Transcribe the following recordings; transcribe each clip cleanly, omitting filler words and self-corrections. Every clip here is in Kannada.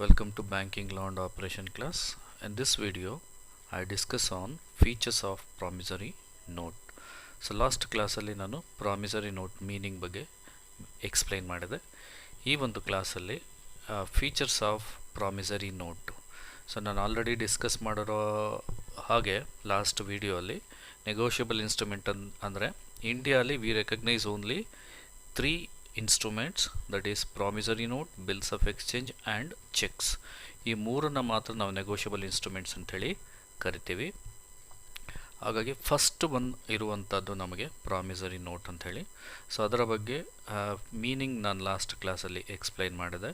Welcome to Banking Law and Operation class. In this video, I discuss on features of promissory note. So last class ಅಲ್ಲಿ ನಾನು promissory note meaning ಬಗ್ಗೆ explain ಮಾಡಿದೆ. ಈ ಒಂದು ಕ್ಲಾಸ್ ಅಲ್ಲಿ features of promissory note. So ನಾನು ಆಲ್ರೆಡಿ ಡಿಸ್ಕಸ್ ಮಾಡಿರೋ ಹಾಗೆ ಲಾಸ್ಟ್ ವಿಡಿಯೋ ಅಲ್ಲಿ negotiable instrument ಅಂದರೆ ಇಂಡಿಯಾಲಿ we recognize only 3 instruments, that is promissory note, bills of exchange and checks. ಈ ಮೂರನ್ನ ಮಾತ್ರ ನಾವು ನೆಗೋಷಿಯಬಲ್ ಇನ್ಸ್ಟ್ರೂಮೆಂಟ್ಸ್ ಅಂತೇಳಿ ಕರಿತೀವಿ. ಹಾಗಾಗಿ ಫಸ್ಟ್ ಒನ್ ಇರುವಂಥದ್ದು ನಮಗೆ ಪ್ರಾಮಿಸರಿ ನೋಟ್ ಅಂಥೇಳಿ. ಸೊ ಅದರ ಬಗ್ಗೆ ಮೀನಿಂಗ್ ನಾನು ಲಾಸ್ಟ್ ಕ್ಲಾಸಲ್ಲಿ ಎಕ್ಸ್ಪ್ಲೈನ್ ಮಾಡಿದೆ.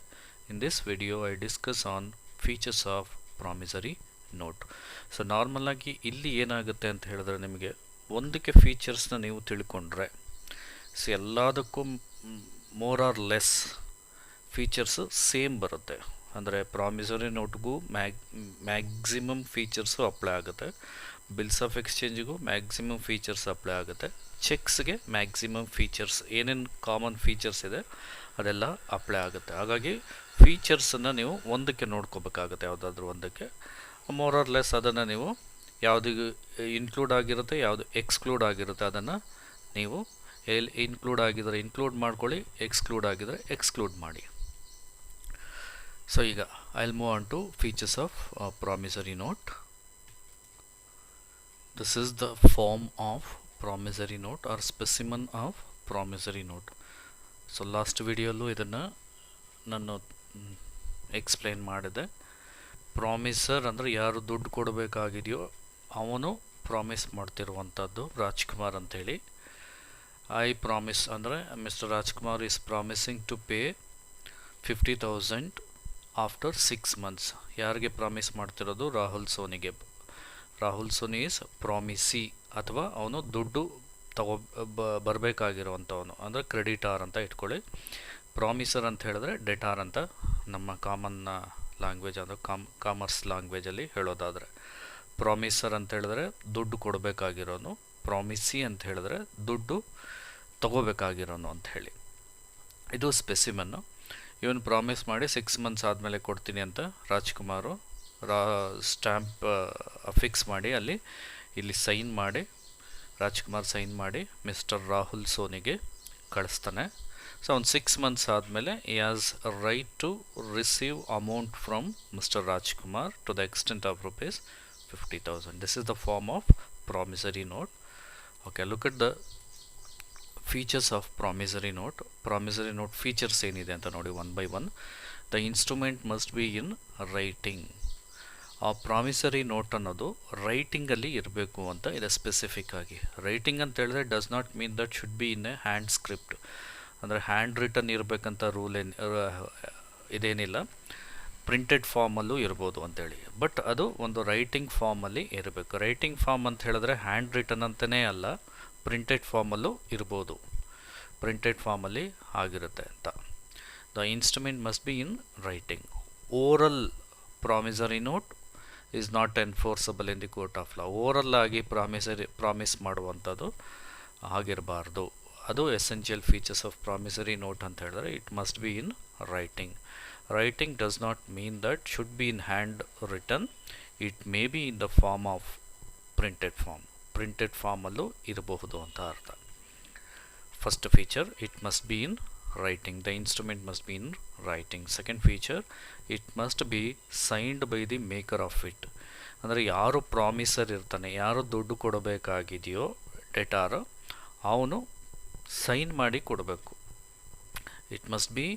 In this video I discuss on features of promissory note. So ನಾರ್ಮಲಾಗಿ ಇಲ್ಲಿ ಏನಾಗುತ್ತೆ ಅಂತ ಹೇಳಿದ್ರೆ, ನಿಮಗೆ ಒಂದಕ್ಕೆ ಫೀಚರ್ಸ್ನ ನೀವು ತಿಳ್ಕೊಂಡ್ರೆ ಸೊ ಎಲ್ಲದಕ್ಕೂ more or less features same ಬರುತ್ತೆ. ಅಂದರೆ ಪ್ರಾಮಿಸರಿ ನೋಟ್ಗೂ ಮ್ಯಾಕ್ಸಿಮಮ್ ಫೀಚರ್ಸು ಅಪ್ಲೈ ಆಗುತ್ತೆ, ಬಿಲ್ಸ್ ಆಫ್ ಎಕ್ಸ್ಚೇಂಜಿಗೂ ಮ್ಯಾಕ್ಸಿಮಮ್ ಫೀಚರ್ಸ್ ಅಪ್ಲೈ ಆಗುತ್ತೆ, ಚೆಕ್ಸ್ಗೆ ಮ್ಯಾಕ್ಸಿಮಮ್ ಫೀಚರ್ಸ್ ಏನೇನು ಕಾಮನ್ ಫೀಚರ್ಸ್ ಇದೆ ಅದೆಲ್ಲ ಅಪ್ಲೈ ಆಗುತ್ತೆ. ಹಾಗಾಗಿ ಫೀಚರ್ಸನ್ನು ನೀವು ಒಂದಕ್ಕೆ ನೋಡ್ಕೋಬೇಕಾಗುತ್ತೆ, ಯಾವುದಾದ್ರೂ ಒಂದಕ್ಕೆ. ಮೋರ್ ಆರ್ ಲೆಸ್ ಅದನ್ನು ನೀವು ಯಾವುದಿಗೂ ಇನ್ಕ್ಲೂಡ್ ಆಗಿರುತ್ತೆ, ಯಾವುದು ಎಕ್ಸ್ಕ್ಲೂಡ್ ಆಗಿರುತ್ತೆ ಅದನ್ನು ನೀವು ಇನ್ಕ್ಲೂಡ್ ಆಗಿದ್ರೆ ಇನ್ಕ್ಲೂಡ್ ಮಾಡ್ಕೊಳ್ಳಿ, ಎಕ್ಸ್ಕ್ಲೂಡ್ ಆಗಿದ್ರೆ ಎಕ್ಸ್ಕ್ಲೂಡ್ ಮಾಡಿ. ಸೊ ಈಗ I will move on to features of promissory note. This is the form of promissory note or specimen of promissory note. So last ವಿಡಿಯೋಲ್ಲೂ ಇದನ್ನು ನಾನು ಎಕ್ಸ್ಪ್ಲೈನ್ ಮಾಡಿದೆ. ಪ್ರಾಮಿಸರ್ ಅಂದರೆ ಯಾರು ದುಡ್ಡು ಕೊಡಬೇಕಾಗಿದೆಯೋ ಅವನು ಪ್ರಾಮಿಸ್ ಮಾಡ್ತಿರುವಂಥದ್ದು ರಾಜ್ಕುಮಾರ್ ಅಂತೇಳಿ. ಐ ಪ್ರಾಮಿಸ್ ಅಂದರೆ mister Rajkumar is promising to pay 50,000 after 6 months. ಯಾರಿಗೆ ಪ್ರಾಮಿಸ್ ಮಾಡ್ತಿರೋದು? ರಾಹುಲ್ ಸೋನಿಗೆ. ರಾಹುಲ್ ಸೋನಿ ಈಸ್ ಪ್ರಾಮಿಸಿ, ಅಥವಾ ಅವನು ದುಡ್ಡು ಬರಬೇಕಾಗಿರುವಂಥವನು, ಅಂದರೆ ಕ್ರೆಡಿಟಾರ್ ಅಂತ ಇಟ್ಕೊಳ್ಳಿ. ಪ್ರಾಮಿಸರ್ ಅಂತ ಹೇಳಿದ್ರೆ ಡೆಟಾರ್ ಅಂತ ನಮ್ಮ ಕಾಮನ್ ಲ್ಯಾಂಗ್ವೇಜ್, ಅಂದರೆ ಕಾಮರ್ಸ್ ಲ್ಯಾಂಗ್ವೇಜಲ್ಲಿ ಹೇಳೋದಾದರೆ. ಪ್ರಾಮಿಸರ್ ಅಂತ ಹೇಳಿದ್ರೆ ದುಡ್ಡು ಕೊಡಬೇಕಾಗಿರೋನು, ಪ್ರಾಮಿಸಿ ಅಂತ ಹೇಳಿದ್ರೆ ದುಡ್ಡು ತಗೋಬೇಕಾಗಿರೋನು ಅಂತ ಹೇಳಿ. ಇದು ಸ್ಪೆಸಿಮನ್ನು. ಇವನು ಪ್ರಾಮಿಸ್ ಮಾಡಿ 6 months ಆದಮೇಲೆ ಕೊಡ್ತೀನಿ ಅಂತ ರಾಜ್ಕುಮಾರು ಸ್ಟ್ಯಾಂಪ್ ಫಿಕ್ಸ್ ಮಾಡಿ ಇಲ್ಲಿ ಸೈನ್ ಮಾಡಿ, ರಾಜ್ಕುಮಾರ್ ಸೈನ್ ಮಾಡಿ ಮಿಸ್ಟರ್ ರಾಹುಲ್ ಸೋನಿಗೆ ಕಳಿಸ್ತಾನೆ. ಸೊ ಅವ್ನು 6 months ಆದಮೇಲೆ ಈ has right to receive amount from mister Rajkumar to the extent of rupees 50,000. This is the form of promissory note. Okay, look at the features of promissory note. Promissory note features ಏನಿದೆ ಅಂತ ನೋಡಿ one by one. The instrument must be in writing. ಆ ಪ್ರಾಮಿಸರಿ ನೋಟ್ ಅನ್ನೋದು ರೈಟಿಂಗಲ್ಲಿ ಇರಬೇಕು ಅಂತ ಇದೆ ಸ್ಪೆಸಿಫಿಕ್ ಆಗಿ. ರೈಟಿಂಗ್ ಅಂತ ಹೇಳಿದ್ರೆ does not mean that should be in a hand script, ಅಂದರೆ ಹ್ಯಾಂಡ್ ರಿಟನ್ ಇರಬೇಕಂತ ರೂಲ್ ಇದೇನಿಲ್ಲ. ಪ್ರಿಂಟೆಡ್ ಫಾರ್ಮಲ್ಲೂ ಇರ್ಬೋದು ಅಂತೇಳಿ, ಬಟ್ ಅದು ಒಂದು ರೈಟಿಂಗ್ ಫಾರ್ಮಲ್ಲಿ ಇರಬೇಕು. ರೈಟಿಂಗ್ ಫಾರ್ಮ್ ಅಂತ ಹೇಳಿದ್ರೆ ಹ್ಯಾಂಡ್ ರಿಟನ್ ಅಂತಲೇ ಅಲ್ಲ, ಪ್ರಿಂಟೆಡ್ ಫಾರ್ಮಲ್ಲೂ ಇರ್ಬೋದು, ಪ್ರಿಂಟೆಡ್ ಫಾರ್ಮಲ್ಲಿ ಆಗಿರುತ್ತೆ ಅಂತ. The instrument must be in writing. Oral promissory note is not enforceable in the court of law. Oral ಆಗಿ ಪ್ರಾಮಿಸ್ ಮಾಡುವಂಥದ್ದು ಆಗಿರಬಾರ್ದು. ಅದು essential features of promissory note ಅಂತ ಹೇಳಿದ್ರೆ it must be in writing. Writing does not mean that should be in hand written. It may be in the form of printed form. Printed form allu irಬಹುದು anta artha. First feature, it must be in writing. The instrument must be in writing. Second feature, it must be signed by the maker of it. ಅಂದರೆ ಯಾರು ಪ್ರಾಮಿಸರ್ ಇರ್ತಾನೆ, ಯಾರು ದುಡ್ಡು ಕೊಡಬೇಕಾಗಿದೆಯೋ ಡೆಟಾರ್, ಅವನು ಸೈನ್ ಮಾಡಿ ಕೊಡಬೇಕು. It must B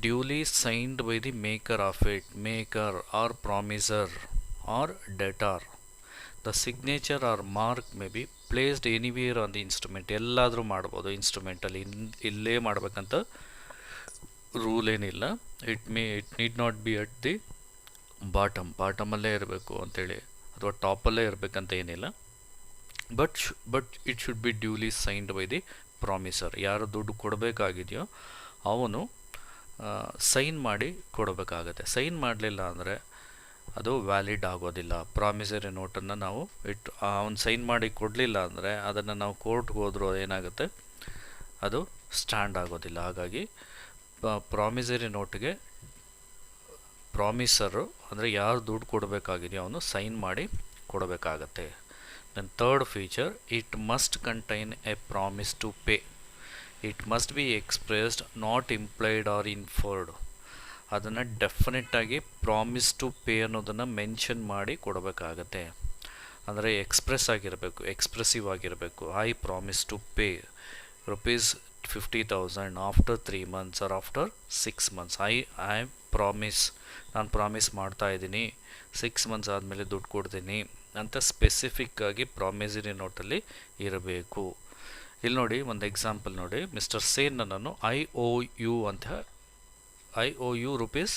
duly signed by the maker of it, maker or promisor or debtor. The signature or mark may be placed anywhere on the instrument. ಎಲ್ಲಾದರೂ ಮಾಡ್ಬೋದು ಇನ್ಸ್ಟ್ರೂಮೆಂಟಲ್ಲಿ, ಇಲ್ಲೇ ಮಾಡಬೇಕಂತ ರೂಲ್ ಏನಿಲ್ಲ. It need not be at the ಬಾಟಮಲ್ಲೇ ಇರಬೇಕು ಅಂತೇಳಿ, ಅಥವಾ ಟಾಪಲ್ಲೇ ಇರಬೇಕಂತ ಏನಿಲ್ಲ. But it should be duly signed by the promisor. ಯಾರು ದುಡ್ಡು ಕೊಡಬೇಕಾಗಿದೆಯೋ ಅವನು ಸೈನ್ ಮಾಡಿ ಕೊಡಬೇಕಾಗತ್ತೆ. ಸೈನ್ ಮಾಡಲಿಲ್ಲ ಅಂದರೆ ಅದು ವ್ಯಾಲಿಡ್ ಆಗೋದಿಲ್ಲ. ಪ್ರಾಮಿಸರಿ ನೋಟನ್ನು ನಾವು ಅವನು ಸೈನ್ ಮಾಡಿ ಕೊಡಲಿಲ್ಲ ಅಂದರೆ ಅದನ್ನು ನಾವು ಕೋರ್ಟ್ಗೆ ಹೋದರೂ ಏನಾಗುತ್ತೆ, ಅದು ಸ್ಟ್ಯಾಂಡ್ ಆಗೋದಿಲ್ಲ. ಹಾಗಾಗಿ ಪ್ರಾಮಿಸರಿ ನೋಟ್ಗೆ ಪ್ರಾಮಿಸರು ಅಂದರೆ ಯಾರು ದುಡ್ಡು ಕೊಡಬೇಕಾಗಿದೆಯೋ ಅವನು ಸೈನ್ ಮಾಡಿ ಕೊಡಬೇಕಾಗತ್ತೆ. Then third feature, it must contain a promise to pay. It must be expressed, not implied or inferred. ಅದನ್ನು ಡೆಫಿನೆಟ್ಟಾಗಿ ಪ್ರಾಮಿಸ್ ಟು ಪೇ ಅನ್ನೋದನ್ನು ಮೆನ್ಷನ್ ಮಾಡಿ ಕೊಡಬೇಕಾಗತ್ತೆ. ಅಂದರೆ ಎಕ್ಸ್ಪ್ರೆಸ್ ಆಗಿರಬೇಕು, ಎಕ್ಸ್ಪ್ರೆಸಿವ್ ಆಗಿರಬೇಕು. I promise to pay rupees 50,000 after 3 months or after 6 months. I promise, ನಾನು ಪ್ರಾಮಿಸ್ ಮಾಡ್ತಾ ಇದ್ದೀನಿ 6 months ಆದಮೇಲೆ ದುಡ್ಡು ಕೊಡ್ತೀನಿ ಅಂತ ಸ್ಪೆಸಿಫಿಕ್ಕಾಗಿ ಪ್ರಾಮಿಸರಿ ನೋಟಲ್ಲಿ ಇರಬೇಕು. ಇಲ್ಲಿ ನೋಡಿ ಒಂದು ಎಕ್ಸಾಂಪಲ್ ನೋಡಿ, ಮಿಸ್ಟರ್ ಸೇನ್ ನನ್ನನ್ನು I owe you rupees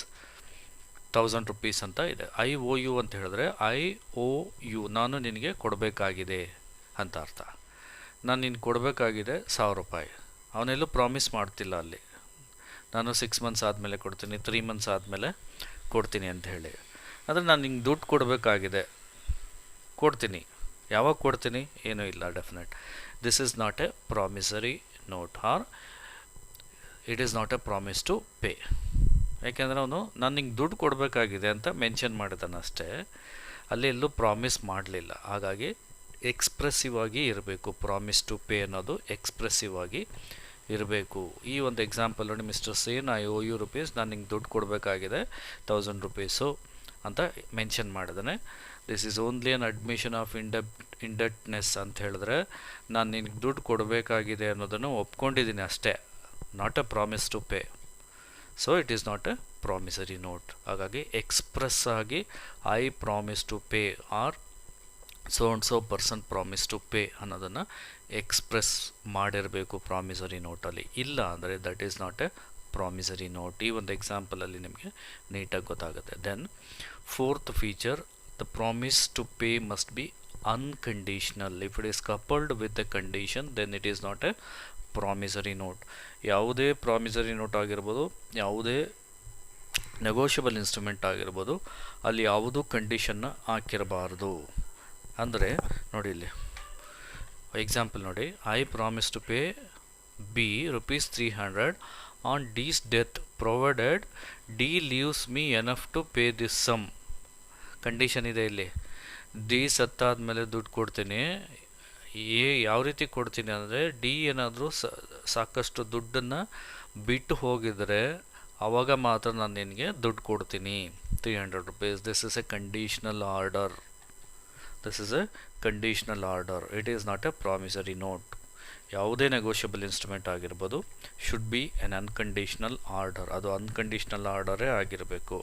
1000 rupees ಅಂತ ಇದೆ. ಐ ಓ ಯು ಅಂತ ಹೇಳಿದ್ರೆ ಐ ಓ ಯು, ನಾನು ನಿನಗೆ ಕೊಡಬೇಕಾಗಿದೆ ಅಂತ ಅರ್ಥ. ನಾನು ನಿನ್ಗೆ ಕೊಡಬೇಕಾಗಿದೆ 1000 ರೂಪಾಯಿ. ಅವನೆಲ್ಲೂ ಪ್ರಾಮಿಸ್ ಮಾಡ್ತಿಲ್ಲ ಅಲ್ಲಿ, ನಾನು 6 months ಆದಮೇಲೆ ಕೊಡ್ತೀನಿ, 3 months ಆದಮೇಲೆ ಕೊಡ್ತೀನಿ ಅಂತ ಹೇಳಿ. ಆದರೆ ನಾನು ನಿಂಗೆ ದುಡ್ಡು ಕೊಡಬೇಕಾಗಿದೆ, ಕೊಡ್ತೀನಿ. ಯಾವಾಗ ಕೊಡ್ತೀನಿ ಏನೂ ಇಲ್ಲ, definite. This is not a promissory note or it is not a promise to pay. ಯಾಕೆಂದರೆ ಅವನು ನಾನು ನಿಂಗೆ ದುಡ್ಡು ಕೊಡಬೇಕಾಗಿದೆ ಅಂತ ಮೆನ್ಷನ್ ಮಾಡಿದ್ದಾನೆ ಅಷ್ಟೇ, ಅಲ್ಲಿ ಎಲ್ಲೂ ಪ್ರಾಮಿಸ್ ಮಾಡಲಿಲ್ಲ. ಹಾಗಾಗಿ ಎಕ್ಸ್ಪ್ರೆಸಿವ್ ಆಗಿ ಇರಬೇಕು. ಪ್ರಾಮಿಸ್ ಟು ಪೇ ಅನ್ನೋದು ಎಕ್ಸ್ಪ್ರೆಸಿವ್ ಆಗಿ ಇರಬೇಕು. ಈ ಒಂದು ಎಕ್ಸಾಂಪಲ್ ನೋಡಿ, mister Sen I owe you rupees, ನಾನು ನಿಂಗೆ ದುಡ್ಡು ಕೊಡಬೇಕಾಗಿದೆ 1000 rupees ಅಂತ ಮೆನ್ಷನ್ ಮಾಡಿದ್ದಾನೆ. This is only an admission of indebtedness ಅಂತ ಹೇಳಿದ್ರೆ ನಾನು ನಿನಗೆ ದುಡ್ಡು ಕೊಡಬೇಕಾಗಿದೆ ಅನ್ನೋದನ್ನು ಒಪ್ಕೊಂಡಿದ್ದೀನಿ ಅಷ್ಟೇ, not a promise to pay. So it is not a promissory note. ಹಾಗಾಗಿ ಎಕ್ಸ್ಪ್ರೆಸ್ ಆಗಿ I promise to pay or so and so person promise to pay ಅನ್ನೋದನ್ನು ಎಕ್ಸ್ಪ್ರೆಸ್ ಮಾಡಿರಬೇಕು ಪ್ರಾಮಿಸರಿ ನೋಟಲ್ಲಿ. ಇಲ್ಲ ಅಂದರೆ that is not a promissory note. ಈ ಒಂದು ಎಕ್ಸಾಂಪಲಲ್ಲಿ ನಿಮಗೆ ನೀಟಾಗಿ ಗೊತ್ತಾಗುತ್ತೆ. Then fourth feature, the promise to pay must be unconditional. If it is coupled with a condition then it is not a promissory note. ಯಾವುದೇ ಪ್ರಾಮಿಸರಿ ನೋಟ್ ಆಗಿರ್ಬೋದು, ಯಾವುದೇ ನೆಗೋಷಿಯಬಲ್ ಇನ್ಸ್ಟ್ರೂಮೆಂಟ್ ಆಗಿರ್ಬೋದು, ಅಲ್ಲಿ ಯಾವುದೂ ಕಂಡೀಷನ್ನ ಹಾಕಿರಬಾರ್ದು. ಅಂದರೆ ನೋಡಿ ಇಲ್ಲಿ ಎಕ್ಸಾಂಪಲ್ ನೋಡಿ, I promise to pay B rupees 300 on D's death provided D leaves me enough to pay this sum. Condition ಇದೆ ಇಲ್ಲಿ, ಡಿ ಸತ್ತಾದ್ಮೇಲೆ ದುಡ್ಡು ಕೊಡ್ತೀನಿ. ಯಾವ ರೀತಿ ಕೊಡ್ತೀನಿ ಅಂದರೆ, ಡಿ ಏನಾದರೂ ಸಾಕಷ್ಟು ದುಡ್ಡನ್ನು ಬಿಟ್ಟು ಹೋಗಿದರೆ ಆವಾಗ ಮಾತ್ರ ನಾನು ನಿನಗೆ ದುಡ್ಡು ಕೊಡ್ತೀನಿ 300 rupees. This is a conditional order. This is a conditional order. It is not a promissory note. ಯಾವುದೇ ನೆಗೋಷಿಯಬಲ್ ಇನ್ಸ್ಟ್ರೂಮೆಂಟ್ ಆಗಿರ್ಬೋದು, should be an unconditional order. ಅದು ಅನ್ಕಂಡೀಷ್ನಲ್ ಆರ್ಡರೇ ಆಗಿರಬೇಕು.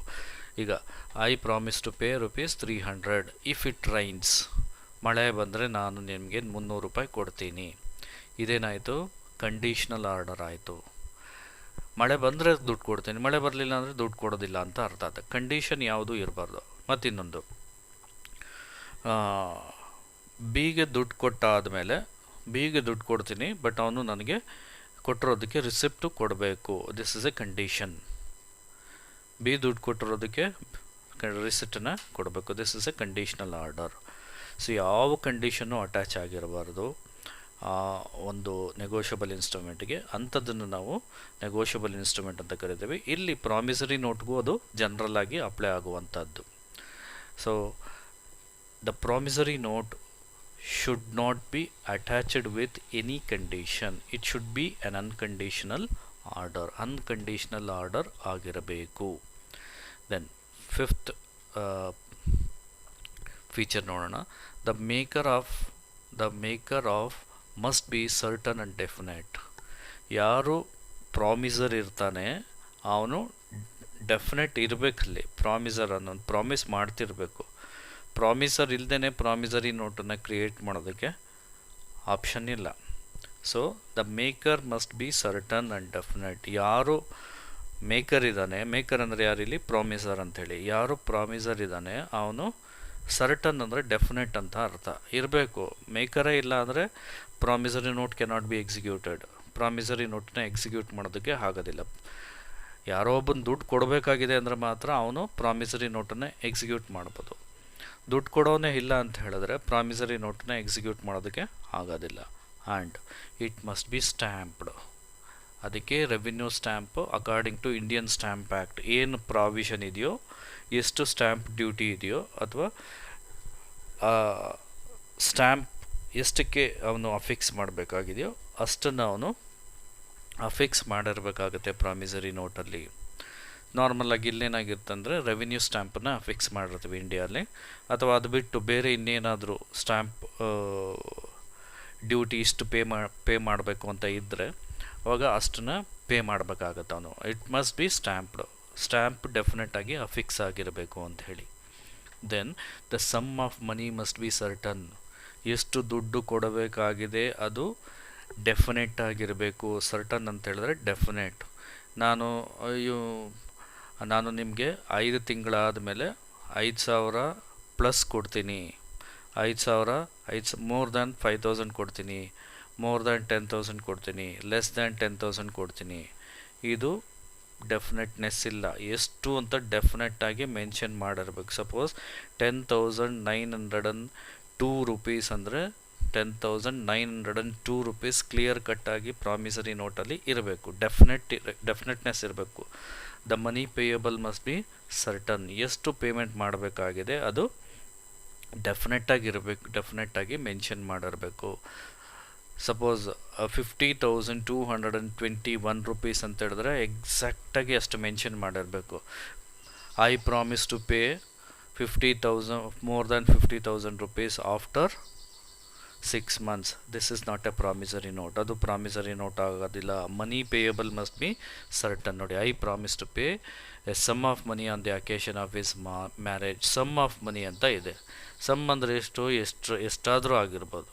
ಈಗ I promise to pay rupees 300 if it rains. ಮಳೆ ಬಂದರೆ ನಾನು ನಿಮಗೆ 300 ರೂಪಾಯಿ ಕೊಡ್ತೀನಿ. ಇದೇನಾಯಿತು, ಕಂಡೀಷ್ನಲ್ ಆರ್ಡರ್ ಆಯಿತು. ಮಳೆ ಬಂದರೆ ದುಡ್ಡು ಕೊಡ್ತೀನಿ, ಮಳೆ ಬರಲಿಲ್ಲ ಅಂದರೆ ದುಡ್ಡು ಕೊಡೋದಿಲ್ಲ ಅಂತ ಅರ್ಥ ಆಗುತ್ತೆ. ಕಂಡೀಷನ್ ಯಾವುದೂ ಇರಬಾರ್ದು. ಮತ್ತಿನ್ನೊಂದು, ಬಿಗೆ ದುಡ್ಡು ಕೊಟ್ಟಾದಮೇಲೆ ಬಿಗೆ ದುಡ್ಡು ಕೊಡ್ತೀನಿ, ಬಟ್ ಅವನು ನನಗೆ ಕೊಟ್ಟಿರೋದಕ್ಕೆ ರಿಸಿಪ್ಟು ಕೊಡಬೇಕು. This is A condition. B ದುಡ್ಡು ಕೊಟ್ಟಿರೋದಕ್ಕೆ ರಿಸಿಪ್ಟನ್ನು ಕೊಡಬೇಕು. This is a conditional order. So ಯಾವ ಕಂಡೀಷನ್ನು ಅಟ್ಯಾಚ್ ಆಗಿರಬಾರ್ದು ಒಂದು ನೆಗೋಷಿಯಬಲ್ ಇನ್ಸ್ಟ್ರೂಮೆಂಟ್ಗೆ. ಅಂಥದ್ದನ್ನು ನಾವು ನೆಗೋಷಿಯಬಲ್ ಇನ್ಸ್ಟ್ರೂಮೆಂಟ್ ಅಂತ ಕರಿತೀವಿ. ಇಲ್ಲಿ ಪ್ರಾಮಿಸರಿ ನೋಟ್ಗೂ ಅದು ಜನರಲ್ ಆಗಿ ಅಪ್ಲೈ ಆಗುವಂಥದ್ದು. So the promissory note should not be attached with any condition. It should be an unconditional order. Unconditional order ಆಗಿರಬೇಕು. Then fifth feature ನೋಡೋಣ. The maker of must be certain and definite. ಯಾರು ಪ್ರಾಮಿಸರ್ ಇರ್ತಾನೆ ಅವನು ಡೆಫಿನೆಟ್ ಇರಬೇಕಲ್ಲಿ. ಪ್ರಾಮಿಸರ್ ಅನ್ನೋದು ಪ್ರಾಮಿಸ್ ಮಾಡ್ತಿರಬೇಕು. ಪ್ರಾಮಿಸರ್ ಇಲ್ಲದೇ ಪ್ರಾಮಿಸರಿ ನೋಟನ್ನು ಕ್ರಿಯೇಟ್ ಮಾಡೋದಕ್ಕೆ ಆಪ್ಷನ್ ಇಲ್ಲ. So the maker must be certain and definite. ಯಾರು ಮೇಕರ್ ಇದ್ದಾನೆ, ಮೇಕರ್ ಅಂದರೆ ಯಾರು ಇಲ್ಲಿ ಪ್ರಾಮಿಸರ್ ಅಂಥೇಳಿ, ಯಾರು ಪ್ರಾಮಿಸರ್ ಇದ್ದಾನೆ ಅವನು ಸರ್ಟನ್ ಅಂದರೆ ಡೆಫಿನೆಟ್ ಅಂತ ಅರ್ಥ ಇರಬೇಕು. ಮೇಕರೇ ಇಲ್ಲ ಅಂದರೆ promissory note cannot be executed. Promissory ನೋಟನ್ನ ಎಕ್ಸಿಕ್ಯೂಟ್ ಮಾಡೋದಕ್ಕೆ ಆಗೋದಿಲ್ಲ. ಯಾರೋ ಒಬ್ಬನ ದುಡ್ಡು ಕೊಡಬೇಕಾಗಿದೆ ಅಂದರೆ ಮಾತ್ರ ಅವನು ಪ್ರಾಮಿಸರಿ ನೋಟನ್ನು ಎಕ್ಸಿಕ್ಯೂಟ್ ಮಾಡ್ಬೋದು. ದುಡ್ಡು ಕೊಡೋನೇ ಇಲ್ಲ ಅಂತ ಹೇಳಿದ್ರೆ ಪ್ರಾಮಿಸರಿ ನೋಟನ್ನ ಎಕ್ಸಿಕ್ಯೂಟ್ ಮಾಡೋದಕ್ಕೆ ಆಗೋದಿಲ್ಲ. And it must be stamped. ಅದಕ್ಕೆ revenue stamp according to Indian stamp act ಏನು ಪ್ರಾವಿಷನ್ ಇದೆಯೋ, ಎಷ್ಟು ಸ್ಟ್ಯಾಂಪ್ ಡ್ಯೂಟಿ ಇದೆಯೋ ಅಥವಾ ಸ್ಟ್ಯಾಂಪ್ ಎಷ್ಟಕ್ಕೆ ಅವನು ಅಫಿಕ್ಸ್ ಮಾಡಬೇಕಾಗಿದೆಯೋ ಅಷ್ಟನ್ನು ಅವನು ಅಫಿಕ್ಸ್ ಮಾಡಿರಬೇಕಾಗುತ್ತೆ ಪ್ರಾಮಿಸರಿ ನೋಟಲ್ಲಿ. ನಾರ್ಮಲಾಗಿ ಇಲ್ಲೇನಾಗಿರ್ತಂದರೆ ರೆವಿನ್ಯೂ ಸ್ಟ್ಯಾಂಪನ್ನು ಫಿಕ್ಸ್ ಮಾಡಿರ್ತೀವಿ ಇಂಡಿಯಾದಲ್ಲಿ, ಅಥವಾ ಅದು ಬಿಟ್ಟು ಬೇರೆ ಇನ್ನೇನಾದರೂ ಸ್ಟ್ಯಾಂಪ್ ಡ್ಯೂಟಿ ಇಷ್ಟು ಪೇ ಮಾಡಬೇಕು ಅಂತ ಇದ್ದರೆ ಅವಾಗ ಅಷ್ಟನ್ನು ಪೇ ಮಾಡಬೇಕಾಗತ್ತೆ ಅವನು. ಇಟ್ ಮಸ್ಟ್ ಬಿ ಸ್ಟ್ಯಾಂಪ್ ಡೆಫಿನೆಟಾಗಿ ಅಫಿಕ್ಸ್ ಆಗಿರಬೇಕು ಅಂತ ಹೇಳಿ. Then the sum of money must be certain. ಎಷ್ಟು ದುಡ್ಡು ಕೊಡಬೇಕಾಗಿದೆ ಅದು ಡೆಫಿನೆಟ್ ಆಗಿರಬೇಕು. ಸರ್ಟನ್ ಅಂತ ಹೇಳಿದ್ರೆ ಡೆಫಿನೆಟ್. ನಾನು ನಿಮಗೆ 5 ತಿಂಗಳಾದ ಮೇಲೆ 5,000 ಪ್ಲಸ್ ಕೊಡ್ತೀನಿ, 5,000 ಮೋರ್ ದ್ಯಾನ್ 5,000 ಕೊಡ್ತೀನಿ, ಮೋರ್ ದ್ಯಾನ್ 10,000 ಕೊಡ್ತೀನಿ, ಲೆಸ್ ದ್ಯಾನ್ 10,000 ಕೊಡ್ತೀನಿ. ಇದು ಡೆಫಿನೆಟ್ನೆಸ್ ಇಲ್ಲ. ಎಷ್ಟು ಅಂತ ಡೆಫಿನೆಟ್ಟಾಗಿ ಮೆನ್ಷನ್ ಮಾಡಿರ್ಬೇಕು. ಸಪೋಸ್ 10,902 ರುಪೀಸ್ ಅಂದರೆ 10,902 ರುಪೀಸ್ ಕ್ಲಿಯರ್ ಕಟ್ಟಾಗಿ ಪ್ರಾಮಿಸರಿ ನೋಟಲ್ಲಿ ಇರಬೇಕು. ಡೆಫಿನೆಟ್ನೆಸ್ ಇರಬೇಕು. The money payable must be certain. ಎಷ್ಟು ಪೇಮೆಂಟ್ ಮಾಡಬೇಕಾಗಿದೆ ಅದು ಡೆಫಿನೆಟ್ಟಾಗಿ ಮೆನ್ಷನ್ ಮಾಡಿರಬೇಕು. ಸಪೋಸ್ 50,221 ರುಪೀಸ್ ಅಂತ ಹೇಳಿದ್ರೆ ಎಕ್ಸಾಕ್ಟಾಗಿ ಅಷ್ಟು ಮೆನ್ಷನ್ ಮಾಡಿರಬೇಕು. I promise to pay 50,000 more than 50,000 rupees after 6 months. This is not a promissory note. ಅದು ಪ್ರಾಮಿಸರಿ ನೋಟ್ ಆಗೋದಿಲ್ಲ. Money payable must be certain. ನೋಡಿ, I promise to pay a sum of money on the occasion of his marriage. Sum of money ಅಂತ ಇದೆ. ಸಮ್ ಅಂದರೆ ಎಷ್ಟಾದರೂ ಆಗಿರ್ಬೋದು.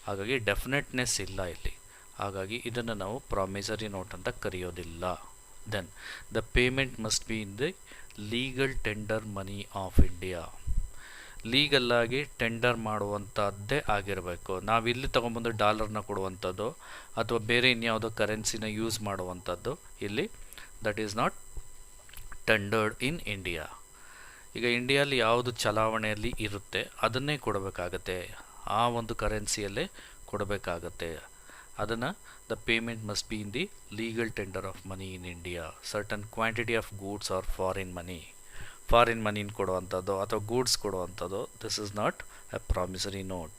ಹಾಗಾಗಿ ಡೆಫಿನೆಟ್ನೆಸ್ ಇಲ್ಲ ಇಲ್ಲಿ. ಹಾಗಾಗಿ ಇದನ್ನು ನಾವು ಪ್ರಾಮಿಸರಿ ನೋಟ್ ಅಂತ ಕರೆಯೋದಿಲ್ಲ. Then the payment must be in the legal tender money of India. ಲೀಗಲ್ಲಾಗಿ ಟೆಂಡರ್ ಮಾಡುವಂಥದ್ದೇ ಆಗಿರಬೇಕು. ನಾವಿಲ್ಲಿ ತೊಗೊಂಬಂದು ಡಾಲರ್ನ ಕೊಡುವಂಥದ್ದು ಅಥವಾ ಬೇರೆ ಇನ್ಯಾವುದೋ ಕರೆನ್ಸಿನ ಯೂಸ್ ಮಾಡುವಂಥದ್ದು ಇಲ್ಲಿ that is not tendered in India. ಈಗ ಇಂಡಿಯಾದಲ್ಲಿ ಯಾವುದು ಚಲಾವಣೆಯಲ್ಲಿ ಇರುತ್ತೆ ಅದನ್ನೇ ಕೊಡಬೇಕಾಗತ್ತೆ, ಆ ಒಂದು ಕರೆನ್ಸಿಯಲ್ಲೇ ಕೊಡಬೇಕಾಗತ್ತೆ. ಅದನ್ನು the payment must be in the legal tender of money in India. Certain quantity of goods or foreign ಮನಿನ ಕೊಡುವಂಥದ್ದು ಅಥವಾ ಗೂಡ್ಸ್ ಕೊಡುವಂಥದ್ದು. This is not a promissory note.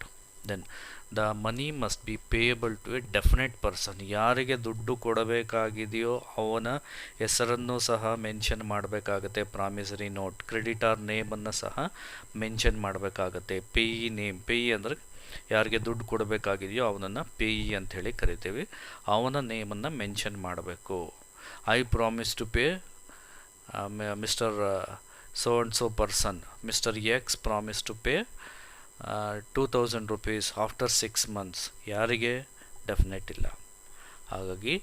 Then the money must be payable to a definite person. ಯಾರಿಗೆ ದುಡ್ಡು ಕೊಡಬೇಕಾಗಿದೆಯೋ ಅವನ ಹೆಸರನ್ನು ಸಹ ಮೆನ್ಷನ್ ಮಾಡಬೇಕಾಗತ್ತೆ ಪ್ರಾಮಿಸರಿ ನೋಟ್. ಕ್ರೆಡಿಟಾರ್ ನೇಮನ್ನು ಸಹ ಮೆನ್ಷನ್ ಮಾಡಬೇಕಾಗತ್ತೆ. ಪೇಯಿ ನೇಮ್, ಪೇಯಿ ಅಂದರೆ ಯಾರಿಗೆ ದುಡ್ಡು ಕೊಡಬೇಕಾಗಿದೆಯೋ ಅವನನ್ನು ಪೇಯಿ ಅಂಥೇಳಿ ಕರಿತೀವಿ. ಅವನ ನೇಮನ್ನು ಮೆನ್ಷನ್ ಮಾಡಬೇಕು. I promise to pay mister so and so person. Mr. X promised to pay 2,000 rupees after 6 months. ಯಾರಿಗೆ ಡೆಫಿನೆಟ್ ಇಲ್ಲ. ಹಾಗಾಗಿ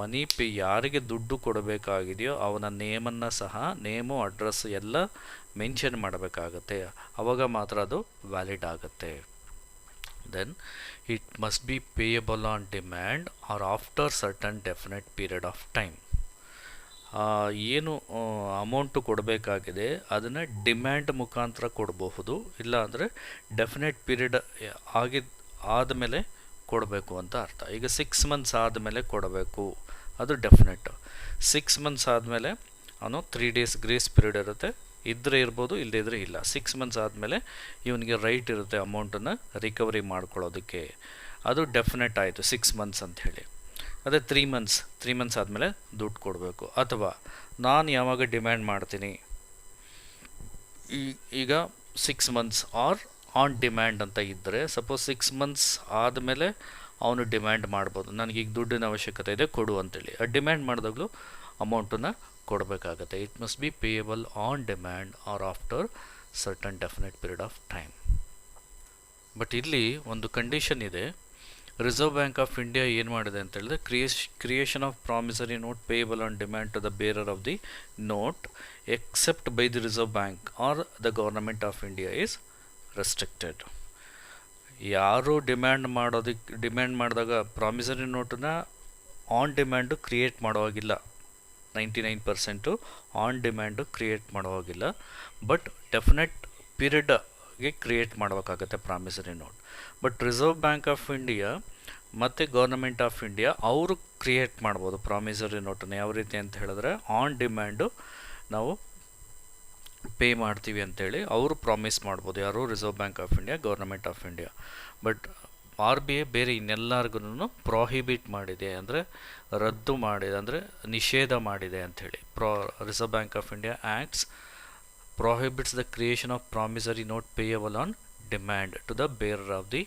ಮನಿ ಪೇ ಯಾರಿಗೆ ದುಡ್ಡು ಕೊಡಬೇಕಾಗಿದೆಯೋ ಅವನ ನೇಮನ್ನು ಸಹ ನೇಮು ಅಡ್ರೆಸ್ ಎಲ್ಲ ಮೆನ್ಷನ್ ಮಾಡಬೇಕಾಗತ್ತೆ. ಆವಾಗ ಮಾತ್ರ ಅದು ವ್ಯಾಲಿಡ್ ಆಗುತ್ತೆ. Then it must be payable on demand or after certain definite period of time. ಏನು ಅಮೌಂಟು ಕೊಡಬೇಕಾಗಿದೆ ಅದನ್ನು ಡಿಮ್ಯಾಂಡ್ ಮುಖಾಂತರ ಕೊಡಬಹುದು, ಇಲ್ಲ ಅಂದರೆ ಡೆಫಿನೆಟ್ ಪೀರಿಯಡ್ ಆದಮೇಲೆ ಕೊಡಬೇಕು ಅಂತ ಅರ್ಥ. ಈಗ 6 months ಆದಮೇಲೆ ಕೊಡಬೇಕು, ಅದು ಡೆಫಿನೆಟ್. 6 months ಆದಮೇಲೆ ಅವನು 3 days ಗ್ರೇಸ್ ಪೀರಿಯಡ್ ಇರುತ್ತೆ, ಇದ್ದರೆ ಇರ್ಬೋದು ಇಲ್ಲದಿದ್ದರೆ ಇಲ್ಲ. 6 months ಆದಮೇಲೆ ಇವನಿಗೆ ರೈಟ್ ಇರುತ್ತೆ ಅಮೌಂಟನ್ನು ರಿಕವರಿ ಮಾಡ್ಕೊಳ್ಳೋದಕ್ಕೆ. ಅದು ಡೆಫಿನೆಟ್ ಆಯಿತು 6 months ಅಂಥೇಳಿ. ಅದೇ 3 months ಆದಮೇಲೆ ದುಡ್ಡು ಕೊಡಬೇಕು. ಅಥವಾ ನಾನು ಯಾವಾಗ ಡಿಮ್ಯಾಂಡ್ ಮಾಡ್ತೀನಿ, ಈಗ 6 months ಆರ್ ಆನ್ ಡಿಮ್ಯಾಂಡ್ ಅಂತ ಇದ್ದರೆ, ಸಪೋಸ್ 6 months ಆದಮೇಲೆ ಅವನು ಡಿಮ್ಯಾಂಡ್ ಮಾಡ್ಬೋದು, ನನಗೀಗ ದುಡ್ಡಿನ ಅವಶ್ಯಕತೆ ಇದೆ ಕೊಡು ಅಂತೇಳಿ. ಡಿಮ್ಯಾಂಡ್ ಮಾಡಿದಾಗಲೂ ಅಮೌಂಟನ್ನು ಕೊಡಬೇಕಾಗತ್ತೆ. It must be payable on demand or after certain definite period of time. But ಇಲ್ಲಿ ಒಂದು ಕಂಡೀಷನ್ ಇದೆ. ರಿಸರ್ವ್ ಬ್ಯಾಂಕ್ ಆಫ್ ಇಂಡಿಯಾ ಏನು ಮಾಡಿದೆ ಅಂತ ಹೇಳಿದ್ರೆ, creation of promissory note payable on demand to the bearer of the note except by the Reserve Bank or the government of India is restricted. ಯಾರು ಡಿಮ್ಯಾಂಡ್ ಮಾಡಿದಾಗ ಪ್ರಾಮಿಸರಿ ನೋಟನ್ನ ಆನ್ ಡಿಮ್ಯಾಂಡು ಕ್ರಿಯೇಟ್ ಮಾಡೋವಾಗಿಲ್ಲ. 99% ಆನ್ ಡಿಮ್ಯಾಂಡು ಕ್ರಿಯೇಟ್ ಮಾಡೋವಾಗಿಲ್ಲ. ಬಟ್ ಡೆಫಿನೆಟ್ ಪೀರಿಯಡ್ಗೆ ಕ್ರಿಯೇಟ್ ಮಾಡಬೇಕಾಗತ್ತೆ promissory note. But Reserve Bank of India ಮತ್ತು ಗೌರ್ನಮೆಂಟ್ ಆಫ್ ಇಂಡಿಯಾ ಅವರು ಕ್ರಿಯೇಟ್ ಮಾಡ್ಬೋದು ಪ್ರಾಮಿಸರಿ ನೋಟನ್ನು. ಯಾವ ರೀತಿ ಅಂತ ಹೇಳಿದ್ರೆ ಆನ್ ಡಿಮ್ಯಾಂಡು ನಾವು ಪೇ ಮಾಡ್ತೀವಿ ಅಂತೇಳಿ ಅವರು ಪ್ರಾಮಿಸ್ ಮಾಡ್ಬೋದು. ಯಾರು? Reserve Bank of India, government of India. But R B I ಬೇರೆ ಇನ್ನೆಲ್ಲರಿಗೂ ಪ್ರೊಹಿಬಿಟ್ ಮಾಡಿದೆ, ಅಂದರೆ ರದ್ದು ಮಾಡಿದೆ, ಅಂದರೆ ನಿಷೇಧ ಮಾಡಿದೆ ಅಂಥೇಳಿ. Reserve Bank of India acts prohibits the creation of promissory note payable on demand to the bearer of the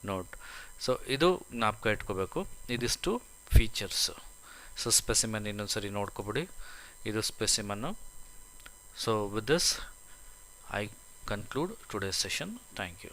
note. So ಇದು ಜ್ಞಾಪಕ ಇಟ್ಕೋಬೇಕು. ಇದಿಷ್ಟು ಫೀಚರ್ಸ್. ಸೊ ಸ್ಪೆಸಿಮನ್ ಇನ್ನೊಂದು ಸರಿ ನೋಡ್ಕೊಬಿಡಿ. ಇದು specimen. So with this I conclude today's session. Thank you.